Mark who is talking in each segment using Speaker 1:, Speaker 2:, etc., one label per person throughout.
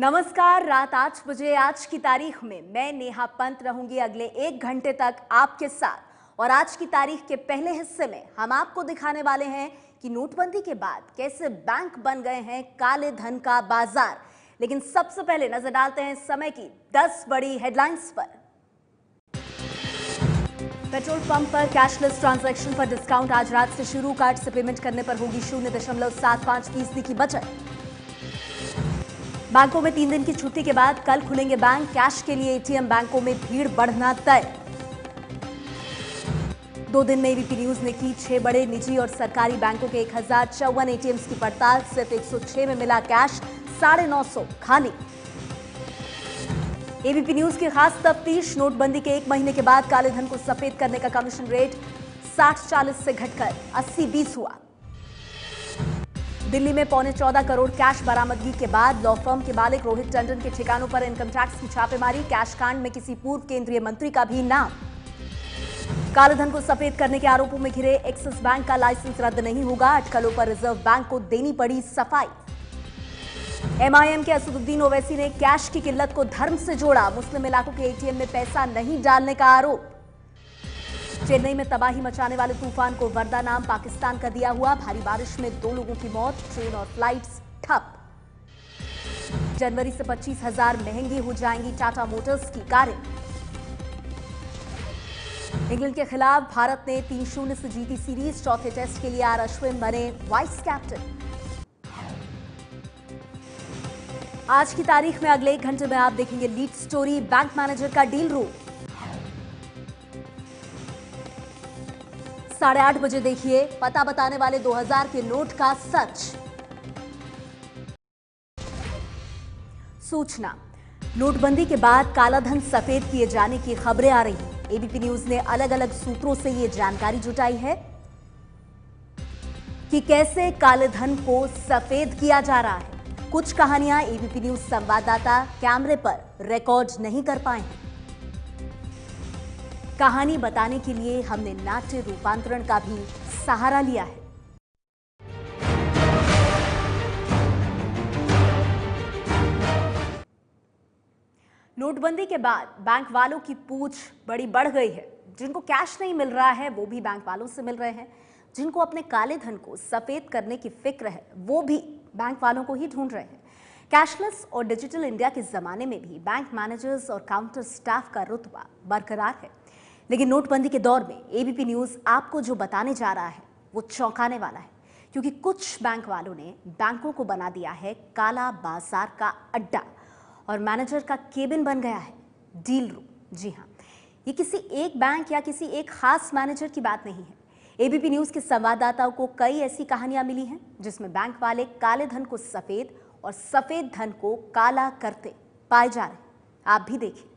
Speaker 1: नमस्कार। रात 8 बजे आज की तारीख में मैं नेहा पंत रहूंगी अगले 1 घंटे तक आपके साथ। और आज की तारीख के पहले हिस्से में हम आपको दिखाने वाले हैं कि नोटबंदी के बाद कैसे बैंक बन गए हैं काले धन का बाजार। लेकिन सबसे पहले नजर डालते हैं समय की 10 बड़ी हेडलाइंस पर। पेट्रोल पंप पर कैशलेस ट्रांजैक्शन पर डिस्काउंट आज रात से शुरू। कार्ड से पेमेंट करने पर होगी 0.75% की बचत। बैंकों में 3 दिन की छुट्टी के बाद कल खुलेंगे बैंक। कैश के लिए एटीएम बैंकों में भीड़ बढ़ना तय। 2 दिन में एबीपी न्यूज ने की 6 बड़े निजी और सरकारी बैंकों के 1054 एटीएम्स की पड़ताल। सिर्फ 106 में मिला कैश, 950 खाली। एबीपी न्यूज की खास तफ्तीश। नोटबंदी के 1 महीने के बाद काले धन को सफेद करने का कमीशन रेट 60-40 से घटकर 80-20 हुआ। दिल्ली में 14.25 करोड़ कैश बरामदगी के बाद लॉ फर्म के मालिक रोहित टंडन के ठिकानों पर इनकम टैक्स की छापेमारी। कैश कांड में किसी पूर्व केंद्रीय मंत्री का भी नाम। कालेधन को सफेद करने के आरोपों में घिरे एक्सिस बैंक का लाइसेंस रद्द नहीं होगा। अटकलों पर रिजर्व बैंक को देनी पड़ी सफाई। एमआईएम के असदुद्दीन ओवैसी ने कैश की किल्लत को धर्म से जोड़ा। मुस्लिम इलाकों के एटीएम में पैसा नहीं डालने का आरोप। चेन्नई में तबाही मचाने वाले तूफान को वर्दा नाम पाकिस्तान का दिया हुआ। भारी बारिश में 2 लोगों की मौत। ट्रेन और फ्लाइट्स ठप। जनवरी से 25,000 महंगी हो जाएंगी टाटा मोटर्स की कारें। इंग्लैंड के खिलाफ भारत ने 3-0 से जीती सीरीज। चौथे टेस्ट के लिए आर अश्विन बने वाइस कैप्टन। आज की तारीख में अगले 1 घंटे में आप देखेंगे लीड स्टोरी, बैंक मैनेजर का डील रूम। 8:30 बजे देखिए पता बताने वाले 2000 के नोट का सच। सूचना। नोटबंदी के बाद कालाधन सफेद किए जाने की खबरें आ रही हैं। एबीपी न्यूज ने अलग अलग सूत्रों से ये जानकारी जुटाई है कि कैसे काले धन को सफेद किया जा रहा है। कुछ कहानियां एबीपी न्यूज संवाददाता कैमरे पर रिकॉर्ड नहीं कर पाए हैं। कहानी बताने के लिए हमने नाट्य रूपांतरण का भी सहारा लिया है। नोटबंदी के बाद बैंक वालों की पूछ बड़ी बढ़ गई है। जिनको कैश नहीं मिल रहा है वो भी बैंक वालों से मिल रहे हैं। जिनको अपने काले धन को सफेद करने की फिक्र है वो भी बैंक वालों को ही ढूंढ रहे हैं। कैशलेस और डिजिटल इंडिया के जमाने में भी बैंक मैनेजर्स और काउंटर स्टाफ का रुतबा बरकरार है। लेकिन नोटबंदी के दौर में एबीपी न्यूज आपको जो बताने जा रहा है वो चौंकाने वाला है। क्योंकि कुछ बैंक वालों ने बैंकों को बना दिया है काला बाजार का अड्डा और मैनेजर का केबिन बन गया है डील रूम। जी हाँ, ये किसी एक बैंक या किसी एक खास मैनेजर की बात नहीं है। एबीपी न्यूज के संवाददाताओं को कई ऐसी कहानियां मिली हैं जिसमें बैंक वाले काले धन को सफेद और सफेद धन को काला करते पाए जा रहे हैं। आप भी देखिए।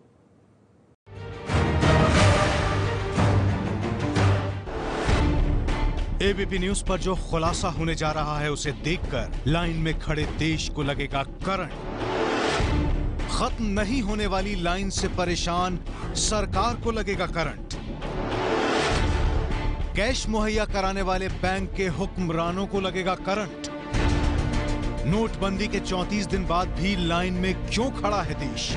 Speaker 2: एबीपी न्यूज पर जो खुलासा होने जा रहा है उसे देखकर लाइन में खड़े देश को लगेगा करंट। खत्म नहीं होने वाली लाइन से परेशान सरकार को लगेगा करंट। कैश मुहैया कराने वाले बैंक के हुक्मरानों को लगेगा करंट। नोटबंदी के 34 दिन बाद भी लाइन में क्यों खड़ा है देश?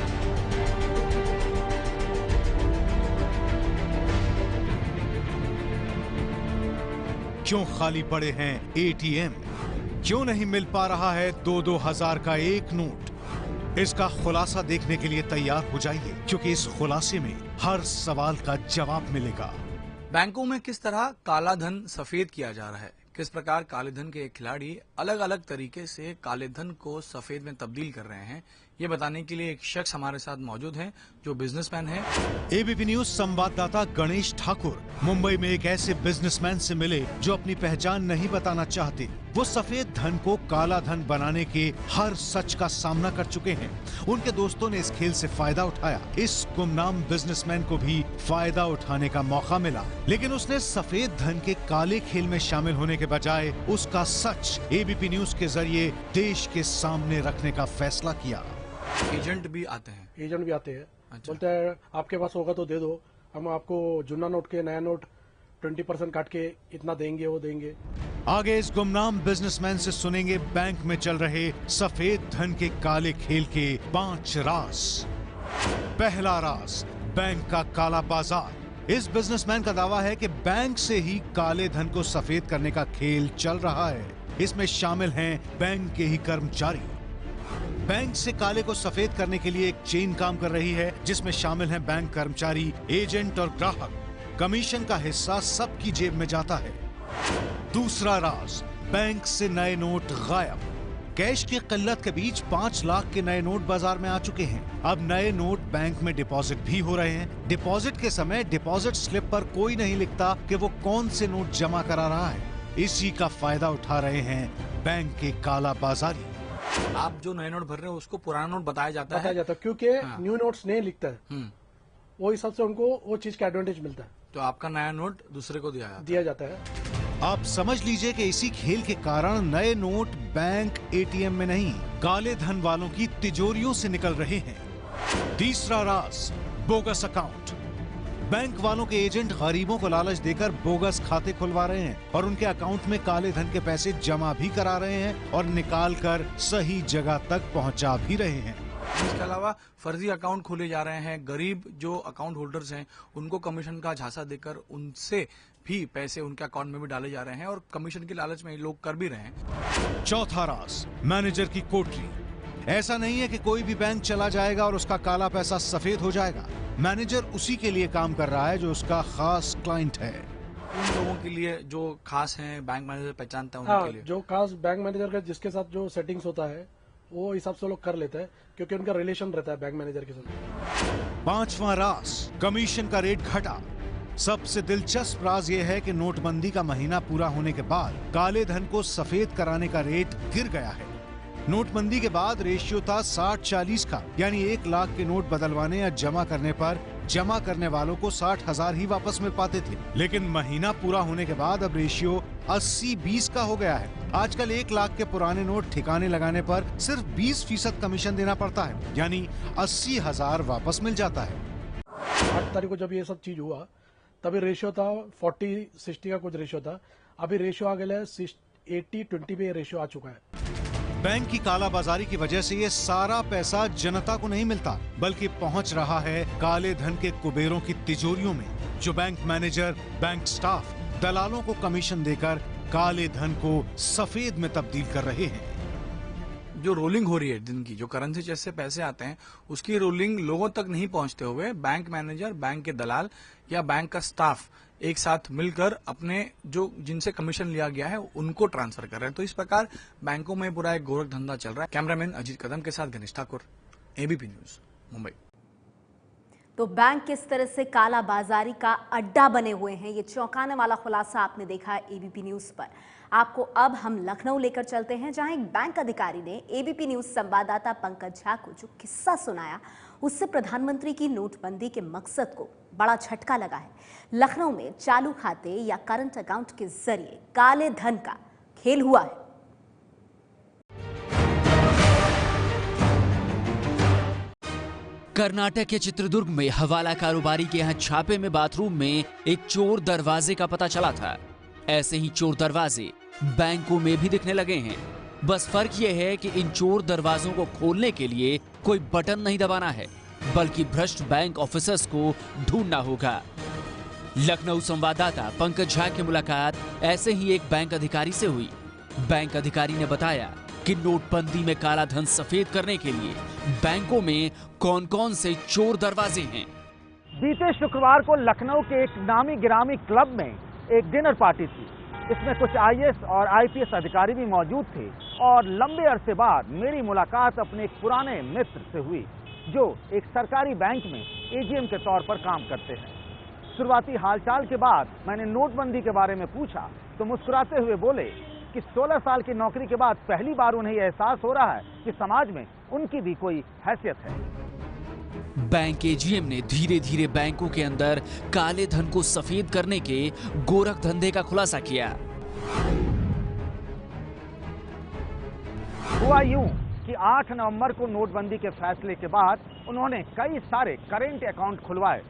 Speaker 2: क्यों खाली पड़े हैं एटीएम? क्यों नहीं मिल पा रहा है 2-2 हजार का एक नोट? इसका खुलासा देखने के लिए तैयार हो जाइए, क्योंकि इस खुलासे में हर सवाल का जवाब मिलेगा।
Speaker 3: बैंकों में किस तरह काला धन सफेद किया जा रहा है, किस प्रकार काले धन के खिलाड़ी अलग अलग तरीके से काले धन को सफेद में तब्दील कर रहे हैं, ये बताने के लिए एक शख्स हमारे साथ मौजूद हैं जो बिजनेसमैन है।
Speaker 2: एबीपी न्यूज संवाददाता गणेश ठाकुर मुंबई में एक ऐसे बिजनेसमैन से मिले जो अपनी पहचान नहीं बताना चाहते। वो सफेद धन को काला धन बनाने के हर सच का सामना कर चुके हैं। उनके दोस्तों ने इस खेल से फायदा उठाया। इस गुमनाम बिजनेसमैन को भी फायदा उठाने का मौका मिला, लेकिन उसने सफेद धन के काले खेल में शामिल होने के बजाय उसका सच एबीपी न्यूज के जरिए देश के सामने रखने का फैसला किया।
Speaker 3: एजेंट भी आते हैं?
Speaker 4: एजेंट भी आते हैं।
Speaker 3: अच्छा।
Speaker 4: बोलते हैं आपके पास होगा तो दे दो, हम आपको जुन्ना नोट के नया नोट 20% काट के इतना देंगे, वो देंगे।
Speaker 2: आगे इस गुमनाम बिजनेसमैन से सुनेंगे बैंक में चल रहे सफेद धन के काले खेल के 5 राज। पहला राज, बैंक का काला बाजार। इस बिजनेसमैन का दावा है कि बैंक से ही काले धन को सफेद करने का खेल चल रहा है। इसमें शामिल हैं बैंक के ही कर्मचारी। बैंक से काले को सफेद करने के लिए एक चेन काम कर रही है, जिसमें शामिल हैं बैंक कर्मचारी, एजेंट और ग्राहक। कमीशन का हिस्सा सबकी जेब में जाता है। दूसरा राज, बैंक से नए नोट गायब। कैश की किल्लत के बीच 5 लाख के नए नोट बाजार में आ चुके हैं। अब नए नोट बैंक में डिपॉजिट भी हो रहे हैं। डिपॉजिट के समय डिपॉजिट स्लिप पर कोई नहीं लिखता कि वो कौन से नोट जमा करा रहा है। इसी का फायदा उठा रहे हैं बैंक के काला बाजारी।
Speaker 3: आप जो नए नोट भर रहे हो उसको पुराना नोट बताया जाता है,
Speaker 4: क्योंकि
Speaker 3: हाँ।
Speaker 4: न्यू नोट्स नहीं लिखता है, वो हिसाब से उनको वो चीज का एडवांटेज मिलता है,
Speaker 3: तो आपका नया नोट दूसरे को दिया
Speaker 4: जाता है।
Speaker 2: आप समझ लीजिए कि इसी खेल के कारण नए नोट बैंक एटीएम में नहीं, काले धन वालों की तिजोरियों से निकल रहे हैं। तीसरा राज, बोगस अकाउंट। बैंक वालों के एजेंट गरीबों को लालच देकर बोगस खाते खुलवा रहे हैं और उनके अकाउंट में काले धन के पैसे जमा भी करा रहे हैं और निकाल कर सही जगह तक पहुंचा भी रहे हैं।
Speaker 3: इसके अलावा फर्जी अकाउंट खोले जा रहे हैं। गरीब जो अकाउंट होल्डर्स हैं उनको कमीशन का झांसा देकर उनसे भी पैसे उनके अकाउंट में भी डाले जा रहे हैं और कमीशन के लालच में लोग कर भी रहे हैं।
Speaker 2: चौथा राज, मैनेजर की कोठरी। ऐसा नहीं है कि कोई भी बैंक चला जाएगा और उसका काला पैसा सफेद हो जाएगा। मैनेजर उसी के लिए काम कर रहा है जो उसका खास क्लाइंट है।
Speaker 3: उन लोगों के लिए जो खास हैं, बैंक मैनेजर पहचानता है उनके
Speaker 4: हाँ,
Speaker 3: लिए
Speaker 4: जो खास बैंक मैनेजर का जिसके साथ जो सेटिंग्स होता है वो हिसाब से लोग कर लेते हैं, क्योंकि उनका रिलेशन रहता है बैंक मैनेजर के साथ।
Speaker 2: पांचवा राज, कमीशन का रेट घटा। सबसे दिलचस्प राज यह है कि नोटबंदी का महीना पूरा होने के बाद काले धन को सफेद कराने का रेट गिर गया है। नोटबंदी के बाद रेशियो था 60-40 का, यानी 1 लाख के नोट बदलवाने या जमा करने पर जमा करने वालों को 60,000 ही वापस मिल पाते थे। लेकिन महीना पूरा होने के बाद अब रेशियो 80-20 का हो गया है। आजकल 1 लाख के पुराने नोट ठिकाने लगाने पर सिर्फ 20% कमीशन देना पड़ता है, यानी 80,000 वापस मिल जाता है।
Speaker 4: 8 तारीख को जब ये सब चीज हुआ तभी रेशियो था 40-60 का कुछ रेशियो था। अभी रेशियो आ गया है 80-20 पे रेशियो आ चुका है।
Speaker 2: बैंक की कालाबाजारी की वजह से ये सारा पैसा जनता को नहीं मिलता, बल्कि पहुंच रहा है काले धन के कुबेरों की तिजोरियों में, जो बैंक मैनेजर, बैंक स्टाफ, दलालों को कमीशन देकर काले धन को सफेद में तब्दील कर रहे हैं।
Speaker 3: जो रोलिंग हो रही है दिन की, जो करेंसी चेक से पैसे आते हैं उसकी रोलिंग लोगों तक नहीं पहुंचते हुए बैंक मैनेजर, बैंक के दलाल या बैंक का स्टाफ एक साथ मिलकर अपने जो जिनसे कमीशन लिया गया है उनको ट्रांसफर कर रहे हैं। तो इस प्रकार बैंकों में पूरा एक गोरख धंधा चल रहा है। कैमरामैन अजीत कदम के साथ गणेश ठाकुर, एबीपी न्यूज, मुंबई।
Speaker 1: तो बैंक किस तरह से काला बाजारी का अड्डा बने हुए हैं, ये चौंकाने वाला खुलासा आपने देखा एबीपी न्यूज पर। आपको अब हम लखनऊ लेकर चलते हैं, जहां एक बैंक अधिकारी ने एबीपी न्यूज संवाददाता पंकज झा को जो किस्सा सुनाया, उससे प्रधानमंत्री की नोटबंदी के मकसद को बड़ा झटका लगा है। लखनऊ में चालू खाते या करंट अकाउंट के जरिए काले धन का खेल हुआ है।
Speaker 5: कर्नाटक के चित्रदुर्ग में हवाला कारोबारी के यहाँ छापे में बाथरूम में एक चोर दरवाजे का पता चला था। ऐसे ही चोर दरवाजे बैंकों में भी दिखने लगे हैं। बस फर्क यह है कि इन चोर दरवाजों को खोलने के लिए कोई बटन नहीं दबाना है, बल्कि भ्रष्ट बैंक ऑफिसर्स को ढूंढना होगा। लखनऊ संवाददाता पंकज झा की मुलाकात ऐसे ही एक बैंक अधिकारी से हुई। बैंक अधिकारी ने बताया कि नोटबंदी में काला धन सफेद करने के लिए बैंकों में कौन-कौन से चोर दरवाजे हैं।
Speaker 6: बीते शुक्रवार को लखनऊ के एक नामी गिरामी क्लब में एक डिनर पार्टी थी। इसमें कुछ आईएएस और आईपीएस अधिकारी भी मौजूद थे और लंबे अरसे बाद मेरी मुलाकात अपने एक पुराने मित्र से हुई, जो एक सरकारी बैंक में एजीएम के तौर पर काम करते हैं। शुरुआती हालचाल के बाद मैंने नोटबंदी के बारे में पूछा तो मुस्कुराते हुए बोले कि 16 साल की नौकरी के बाद पहली बार उन्हें एहसास हो रहा है कि समाज में उनकी भी कोई हैसियत है।
Speaker 5: बैंक एजीएम ने धीरे धीरे बैंकों के अंदर काले धन को सफेद करने के गोरख धंधे का खुलासा किया।
Speaker 6: हुआ यूं कि 8 नवंबर को नोटबंदी के फैसले के बाद उन्होंने कई सारे करेंट अकाउंट खुलवाए।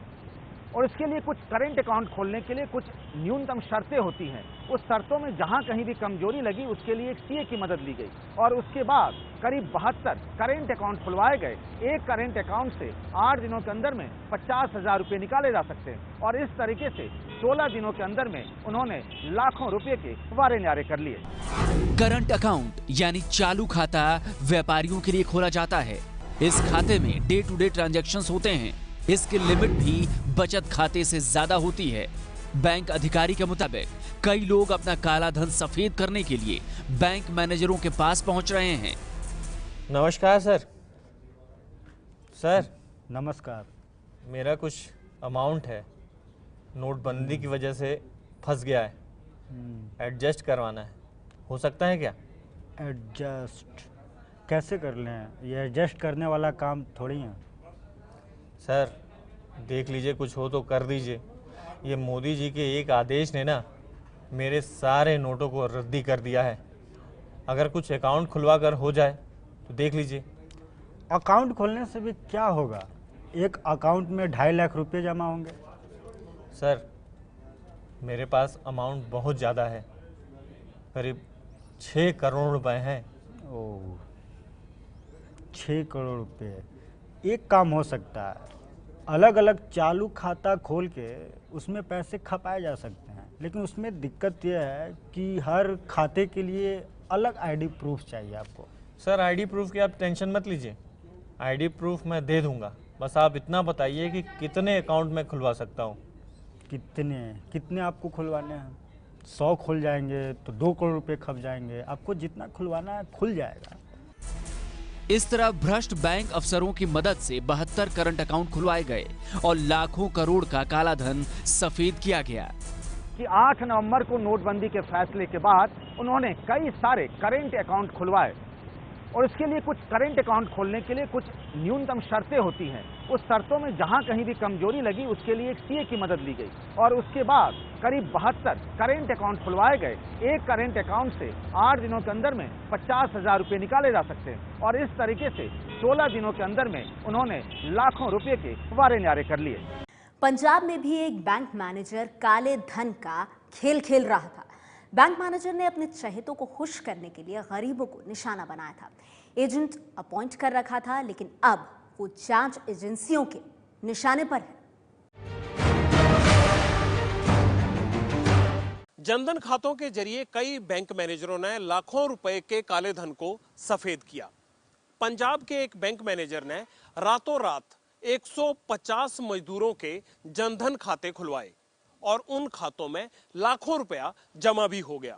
Speaker 6: और इसके लिए कुछ करेंट अकाउंट खोलने के लिए कुछ न्यूनतम शर्तें होती हैं। उस शर्तों में जहां कहीं भी कमजोरी लगी उसके लिए एक सीए की मदद ली गई और उसके बाद करीब 72 करेंट अकाउंट खुलवाए गए। एक करेंट अकाउंट से 8 दिनों के अंदर में 50,000 रुपये निकाले जा सकते हैं और इस तरीके से 16 दिनों के अंदर में उन्होंने लाखों रुपए के वारे न्यारे कर लिए।
Speaker 5: करंट अकाउंट यानी चालू खाता व्यापारियों के लिए खोला जाता है। इस खाते में डे टू डे ट्रांजैक्शंस होते हैं। इसकी लिमिट भी बचत खाते से ज्यादा होती है। बैंक अधिकारी के मुताबिक कई लोग अपना काला धन सफेद करने के लिए बैंक मैनेजरों के पास पहुंच रहे हैं।
Speaker 7: नमस्कार सर। सर
Speaker 8: नमस्कार।
Speaker 7: मेरा कुछ अमाउंट है, नोटबंदी की वजह से फंस गया है, एडजस्ट करवाना है, हो सकता है क्या?
Speaker 8: एडजस्ट कैसे कर लें? ये एडजस्ट करने वाला काम थोड़ी है।
Speaker 7: सर देख लीजिए, कुछ हो तो कर दीजिए। ये मोदी जी के एक आदेश ने ना मेरे सारे नोटों को रद्दी कर दिया है। अगर कुछ अकाउंट खुलवा कर हो जाए तो देख लीजिए।
Speaker 8: अकाउंट खोलने से भी क्या होगा? एक अकाउंट में 2.5 लाख रुपए जमा होंगे।
Speaker 7: सर मेरे पास अमाउंट बहुत ज़्यादा है, करीब 6 करोड़ रुपए हैं।
Speaker 8: ओह, 6 करोड़ रुपए। एक काम हो सकता है, अलग अलग चालू खाता खोल के उसमें पैसे खपाए जा सकते हैं, लेकिन उसमें दिक्कत यह है कि हर खाते के लिए अलग आईडी प्रूफ चाहिए आपको।
Speaker 7: सर आईडी प्रूफ की आप टेंशन मत लीजिए, आईडी प्रूफ मैं दे दूंगा। बस आप इतना बताइए कि कितने अकाउंट में खुलवा सकता हूँ।
Speaker 8: कितने आपको खुलवाने हैं? 100 खुल जाएंगे तो 2 करोड़ रुपए खप जाएंगे। आपको जितना खुलवाना है खुल जाएगा।
Speaker 5: इस तरह भ्रष्ट बैंक अफसरों की मदद से 72 करंट अकाउंट खुलवाए गए और लाखों करोड़ का काला धन सफेद किया गया।
Speaker 6: कि 8 नवंबर को नोटबंदी के फैसले के बाद उन्होंने कई सारे करेंट अकाउंट खुलवाए और इसके लिए कुछ करेंट अकाउंट खोलने के लिए कुछ न्यूनतम शर्तें होती हैं। उस शर्तों में जहां कहीं भी कमजोरी लगी उसके लिए एक सीए की मदद ली गई और उसके बाद करीब 72 करेंट अकाउंट खुलवाए गए। एक करेंट अकाउंट से 8 दिनों के अंदर में 50,000 रुपये निकाले जा सकते हैं और इस तरीके से 16 दिनों के अंदर में उन्होंने लाखों रुपए के वारे न्यारे कर लिए।
Speaker 1: पंजाब में भी एक बैंक मैनेजर काले धन का खेल खेल रहा था। बैंक मैनेजर ने अपने चहेतों को खुश करने के लिए गरीबों को निशाना बनाया था। एजेंट अपॉइंट कर रखा था, लेकिन अब वो जांच एजेंसियों के निशाने पर है।
Speaker 9: जनधन खातों के जरिए कई बैंक मैनेजरों ने लाखों रुपए के काले धन को सफेद किया। पंजाब के एक बैंक मैनेजर ने रातों रात 150 मजदूरों के जनधन खाते खुलवाए और उन खातों में लाखों रुपया जमा भी हो गया।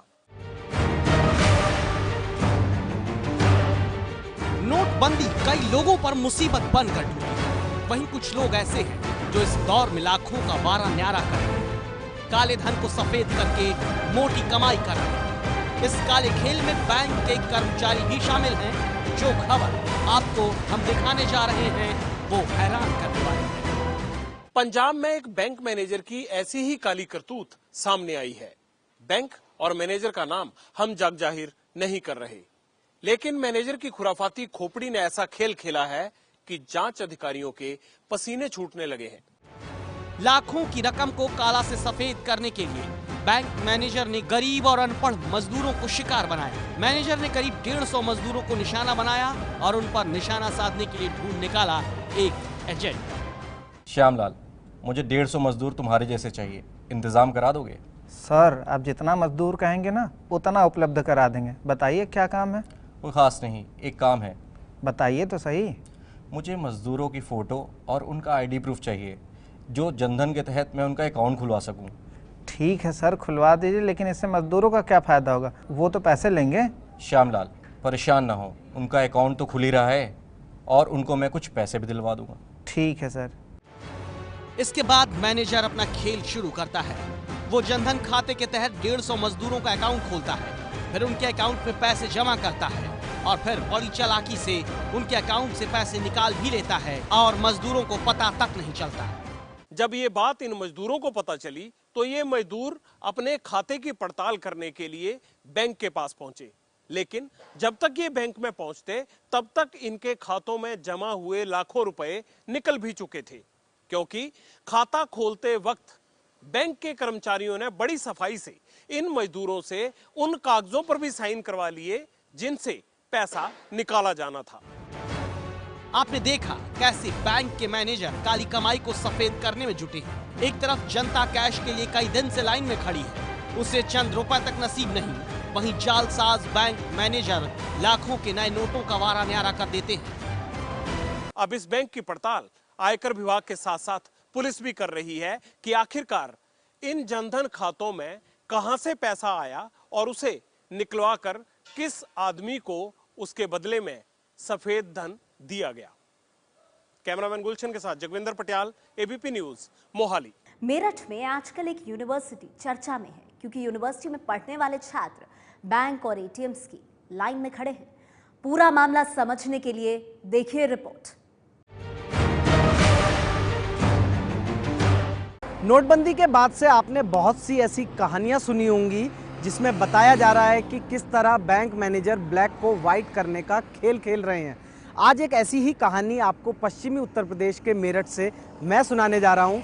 Speaker 10: नोटबंदी कई लोगों पर मुसीबत बनकर टूटी। वहीं कुछ लोग ऐसे हैं जो इस दौर में लाखों का वारा न्यारा कर रहे हैं, काले धन को सफेद करके मोटी कमाई कर रहे हैं। इस काले खेल में बैंक के कर्मचारी भी शामिल हैं। जो खबर आपको हम दिखाने जा रहे हैं वो हैरान करने वाली है।
Speaker 9: पंजाब में एक बैंक मैनेजर की ऐसी ही काली करतूत सामने आई है। बैंक और मैनेजर का नाम हम जग जाहिर नहीं कर रहे, लेकिन मैनेजर की खुराफाती खोपड़ी ने ऐसा खेल खेला है कि जांच अधिकारियों के पसीने छूटने लगे हैं।
Speaker 10: लाखों की रकम को काला से सफेद करने के लिए बैंक मैनेजर ने गरीब और अनपढ़ मजदूरों को शिकार बनाया। मैनेजर ने करीब 150 मजदूरों को निशाना बनाया और उन पर निशाना साधने के लिए ढूंढ निकाला एक एजेंट।
Speaker 7: श्यामलाल, मुझे 150 मजदूर तुम्हारे जैसे चाहिए, इंतजाम करा दोगे?
Speaker 11: सर आप जितना मजदूर कहेंगे ना उतना उपलब्ध करा देंगे। बताइए क्या काम है?
Speaker 7: कोई खास नहीं, एक काम है।
Speaker 11: बताइए तो सही।
Speaker 7: मुझे मजदूरों की फ़ोटो और उनका आईडी प्रूफ चाहिए, जो जनधन के तहत मैं उनका अकाउंट खुलवा सकूं।
Speaker 11: ठीक है सर, खुलवा दीजिए, लेकिन इससे मजदूरों का क्या फ़ायदा होगा? वो तो पैसे लेंगे।
Speaker 7: श्यामलाल परेशान ना हो, उनका अकाउंट तो खुल ही रहा है और उनको मैं कुछ पैसे भी दिलवा दूंगा।
Speaker 11: ठीक है सर।
Speaker 10: इसके बाद मैनेजर अपना खेल शुरू करता है। वो जनधन खाते के तहत 150 मजदूरों का अकाउंट खोलता है, फिर उनके अकाउंट में पैसे जमा करता है और फिर बड़ी चालाकी से उनके अकाउंट से पैसे निकाल भी लेता है और मजदूरों को पता तक नहीं चलता।
Speaker 9: जब ये बात इन मजदूरों को पता चली तो ये मजदूर अपने खाते की पड़ताल करने के लिए बैंक के पास पहुंचे, लेकिन जब तक ये बैंक में पहुंचते तब तक इनके खातों में जमा हुए लाखों रुपए निकल भी चुके थे। क्योंकि खाता खोलते वक्त बैंक के कर्मचारियों ने बड़ी सफाई से इन मजदूरों से उन कागजों पर भी साइन करवा लिए जिनसे पैसा निकाला जाना था।
Speaker 10: आपने देखा कैसे बैंक के मैनेजर काली कमाई को सफेद करने में जुटे हैं। एक तरफ जनता कैश के लिए कई दिन से लाइन में खड़ी है, उसे चंद रुपए तक नसीब नहीं, वहीं जालसाज बैंक मैनेजर लाखों के नए नोटों का वारा न्यारा कर देते हैं।
Speaker 9: अब इस बैंक की पड़ताल आयकर विभाग के साथ साथ पुलिस भी कर रही है कि आखिरकार इन जनधन खातों में कहां से पैसा आया और उसे निकलवा कर किस आदमी को उसके बदले में सफेद धन दिया गया। कैमरामैन गुलशन के साथ जगविंदर पटियाल, एबीपी न्यूज, मोहाली।
Speaker 1: मेरठ में आजकल एक यूनिवर्सिटी चर्चा में है क्योंकि यूनिवर्सिटी में पढ़ने वाले छात्र बैंक और एटीएम्स की लाइन में खड़े हैं। पूरा मामला समझने के लिए देखिए रिपोर्ट।
Speaker 6: नोटबंदी के बाद से आपने बहुत सी ऐसी कहानियां सुनी होंगी जिसमें बताया जा रहा है कि किस तरह बैंक मैनेजर ब्लैक को वाइट करने का खेल खेल रहे हैं। आज एक ऐसी ही कहानी आपको पश्चिमी उत्तर प्रदेश के मेरठ से मैं सुनाने जा रहा हूं।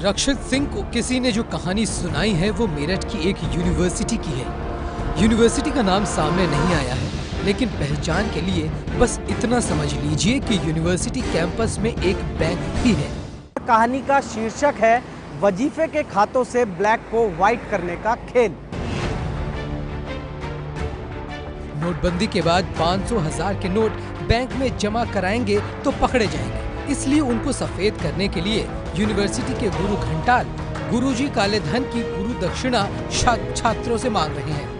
Speaker 12: रक्षित सिंह को किसी ने जो कहानी सुनाई है वो मेरठ की एक यूनिवर्सिटी की है। यूनिवर्सिटी का नाम सामने नहीं आया है, लेकिन पहचान के लिए बस इतना समझ लीजिए कि यूनिवर्सिटी कैंपस में एक बैंक भी है।
Speaker 6: कहानी का शीर्षक है वजीफे के खातों से ब्लैक को वाइट करने का खेल।
Speaker 12: नोटबंदी के बाद 500,000 के नोट बैंक में जमा कराएंगे तो पकड़े जाएंगे, इसलिए उनको सफेद करने के लिए यूनिवर्सिटी के गुरु घंटाल गुरुजी काले धन की गुरु दक्षिणा छात्रों से मांग रहे हैं।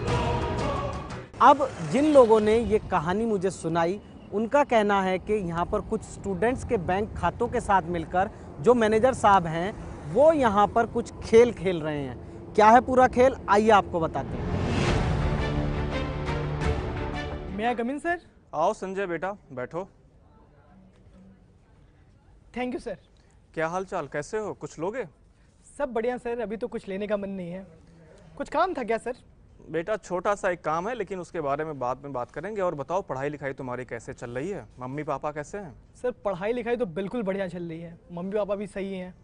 Speaker 6: अब जिन लोगों ने ये कहानी मुझे सुनाई उनका कहना है कि यहाँ पर कुछ स्टूडेंट्स के बैंक खातों के साथ मिलकर जो मैनेजर साहब हैं वो यहाँ पर कुछ खेल खेल रहे हैं। क्या है पूरा खेल, आइए आपको बताते हैं।
Speaker 13: मैं आई कम इन सर?
Speaker 7: आओ संजय बेटा, बैठो।
Speaker 13: Thank you sir.
Speaker 7: क्या हाल चाल, कैसे हो, कुछ लोगे?
Speaker 13: सब बढ़िया सर, अभी तो कुछ लेने का मन नहीं है। कुछ काम था क्या सर?
Speaker 7: बेटा छोटा सा एक काम है, लेकिन उसके बारे में बाद में बात करेंगे। और बताओ पढ़ाई लिखाई तुम्हारी कैसे चल रही है, मम्मी पापा कैसे हैं?
Speaker 13: सर पढ़ाई लिखाई तो बिल्कुल बढ़िया चल रही है, मम्मी पापा भी सही हैं।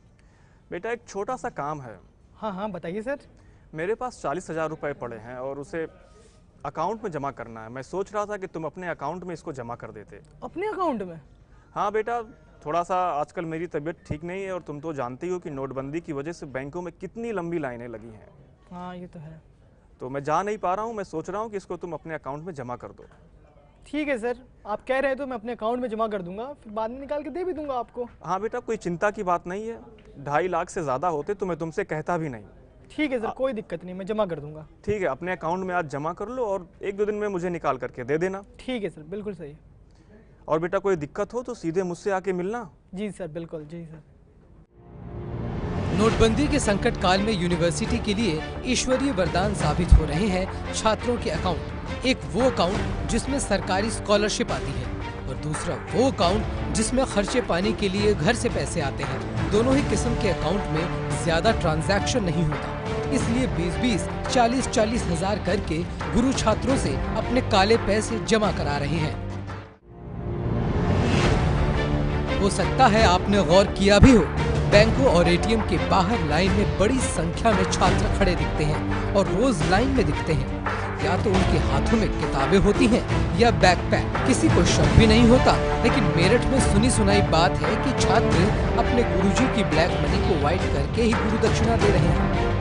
Speaker 7: बेटा एक छोटा सा काम है।
Speaker 13: हाँ हाँ बताइए सर।
Speaker 7: मेरे पास 40,000 रुपये पड़े हैं और उसे अकाउंट में जमा करना है। मैं सोच रहा था कि तुम अपने अकाउंट में इसको जमा कर देते।
Speaker 13: अपने अकाउंट में?
Speaker 7: हाँ बेटा, थोड़ा सा आजकल मेरी तबीयत ठीक नहीं है और तुम तो जानती हो कि नोटबंदी की वजह से बैंकों में कितनी लंबी लाइनें लगी हैं।
Speaker 13: हाँ ये तो है।
Speaker 7: तो मैं जा नहीं पा रहा हूँ, मैं सोच रहा हूँ कि इसको तुम अपने अकाउंट में जमा कर दो।
Speaker 13: ठीक है सर, आप कह रहे हैं तो मैं अपने अकाउंट में जमा कर दूंगा, फिर बाद में निकाल के दे भी दूंगा आपको।
Speaker 7: हाँ बेटा, कोई चिंता की बात नहीं है। 2.5 लाख से ज़्यादा होते तो मैं तुमसे कहता भी नहीं।
Speaker 13: ठीक है सर, कोई दिक्कत नहीं, मैं जमा कर दूंगा।
Speaker 7: ठीक है, अपने अकाउंट में आज जमा कर लो और 1-2 दिन में मुझे निकाल करके दे देना।
Speaker 13: ठीक है सर, बिल्कुल सही।
Speaker 7: और बेटा कोई दिक्कत हो तो सीधे मुझसे आके मिलना।
Speaker 13: जी सर, बिल्कुल। जी सर।
Speaker 12: नोटबंदी के संकट काल में यूनिवर्सिटी के लिए ईश्वरीय वरदान साबित हो रहे हैं छात्रों के अकाउंट। एक वो अकाउंट जिसमें सरकारी स्कॉलरशिप आती है और दूसरा वो अकाउंट जिसमें खर्चे पाने के लिए घर से पैसे आते हैं। दोनों ही किस्म के अकाउंट में ज्यादा ट्रांजैक्शन नहीं होता, इसलिए 20-20, 40-40 हजार करके गुरु छात्रों से अपने काले पैसे जमा करा रहे हैं। हो सकता है आपने गौर किया भी हो, बैंकों और एटीएम के बाहर लाइन में बड़ी संख्या में छात्र खड़े दिखते हैं और रोज लाइन में दिखते हैं। या तो उनके हाथों में किताबें होती हैं या बैकपैक, किसी को शक भी नहीं होता। लेकिन मेरठ में सुनी सुनाई बात है कि छात्र अपने गुरुजी की ब्लैक मनी को वाइट करके ही गुरु दक्षिणा दे रहे हैं।